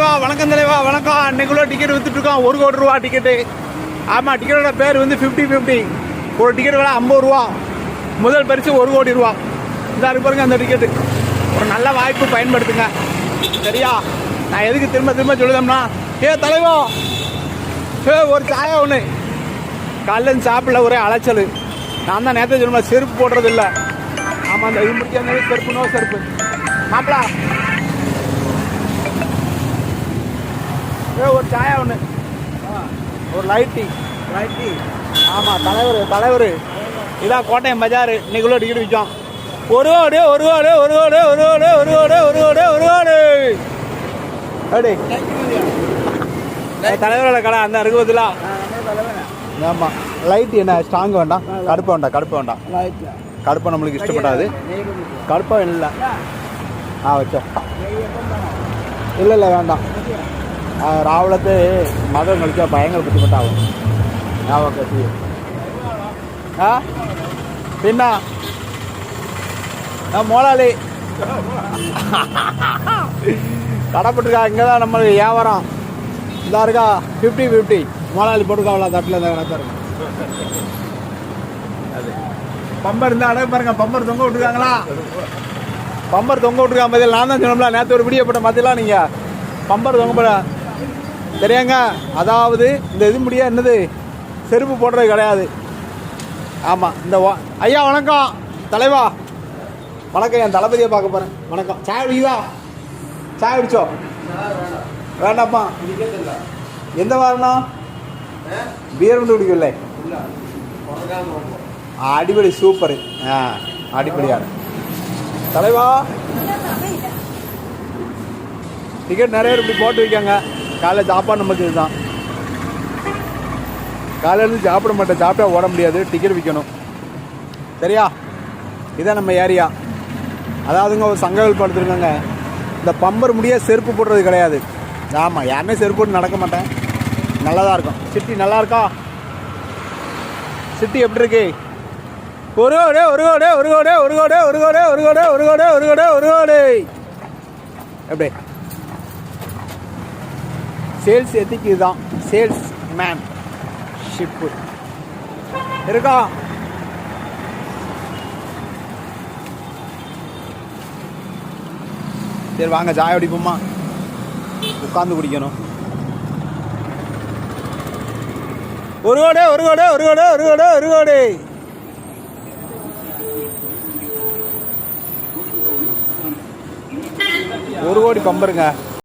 தலைவா, வணக்கம் தலைவா, வணக்கம். அன்னைக்குள்ள டிக்கெட் வித்துட்ருக்கோம். 1 கோடி ரூபா டிக்கெட்டு. ஆமாம், டிக்கெட்டோட பேர் வந்து 50-50. ஒரு டிக்கெட் விலை 50 ரூபா. முதல் பரிசு 1 கோடி ரூபா. இந்த இருக்கு பாருங்க அந்த டிக்கெட்டு. ஒரு நல்ல வாய்ப்பு, பயன்படுத்துங்க. சரியா? நான் எதுக்கு திரும்ப திரும்ப சொல்லுதோம்னா, தலைவா, ஒரு சாயா ஒன்று. காலையில் சாப்பிடல, ஒரே அலைச்சல். நான் தான் நேரத்தை சொல்லுமா, செருப்பு போடுறது இல்லை. ஆமாம், அந்த இது முடிச்ச செருப்பு, நோ செருப்பு. மாப்பிளா, ஒரு சாயா ஒன்று, ஒரு லைட் டீ. ஆமாம், தலைவர் இதான் கோட்டையம் பஜார். இன்னைக்குள்ள டிக்கெட் விற்கும். ஒரு கோடி அப்படி தலைவரோட கடை அந்த இருக்குதுல. ஆமாம், லைட் என்ன ஸ்ட்ராங் வேண்டாம், கடுப்பு வேண்டாம். கடுப்பை நம்மளுக்கு இஷ்டப்படாது. கடுப்பா இல்லை. வச்சோம். இல்லை வேண்டாம். ராவலத்து மதம் கழிச்சா பயங்கர புத்திப்பட்டாகும். ஞாபகம் பின்னா மோலாளி கடைப்பட்டுருக்கா. இங்கே தான் நம்ம வியாபாரம். இந்த இருக்கா 50-50. மோலாளி போட்டுக்காவல தட்டில் இந்த கணக்காக இருக்கும். அது பம்பர் இருந்தால் அடகு பாருங்க. பம்பர் தொங்க விட்டுருக்காங்களா? பம்பர் தொங்க விட்டுருக்காங்க. பதில் நான் தான் சொன்னோம்ல, நேற்று ஒரு வீடியோ போட்ட மாதிரிலாம் நீங்கள் பம்பர் தொங்க போட தெரியாங்க. அதாவது இந்த இது முடியா என்னது, செருப்பு போடுறது கிடையாது. ஆமாம், இந்த ஐயா வணக்கம். தலைவா வணக்கம். என் தளபதியை பார்க்க போகிறேன். வணக்கம். சாய் குடிக்குதா? சாய் குடிச்சோ? வேண்டாம்ப்பா. எந்த வாரம்னா பியர் வந்து குடிக்கல. அடிப்படை சூப்பரு. அடிப்படையான தலைவா. டிக்கெட் நிறைய இப்படி போட்டு வைக்காங்க. காலையில் சாப்பாடு நமக்கு இதுதான். காலையிலேருந்து சாப்பிட மாட்டேன். சாப்பிட்டா ஓட முடியாது. டிக்கெட் விற்கணும். சரியா? இதான் நம்ம ஏரியா. அதாவதுங்க ஒரு சங்கங்கள் படுத்துருக்காங்க. இந்த பம்பர் முடிய செருப்பு போடுறது கிடையாது. ஆமாம், யாருமே செருப்பு போட்டு நடக்க மாட்டேன். நல்லா தான் இருக்கும். சிட்டி நல்லா இருக்கா? சிட்டி எப்படி இருக்கு? ஒரு கோடி எப்படி சேல்ஸ் எத்திக்கு இதுதான். சேல்ஸ் மேன் ஷிப்பு இருக்கா? சரி வாங்க, சாய அடிப்போமா? உட்காந்து குடிக்கணும். ஒரு கோடி பம்பருங்க.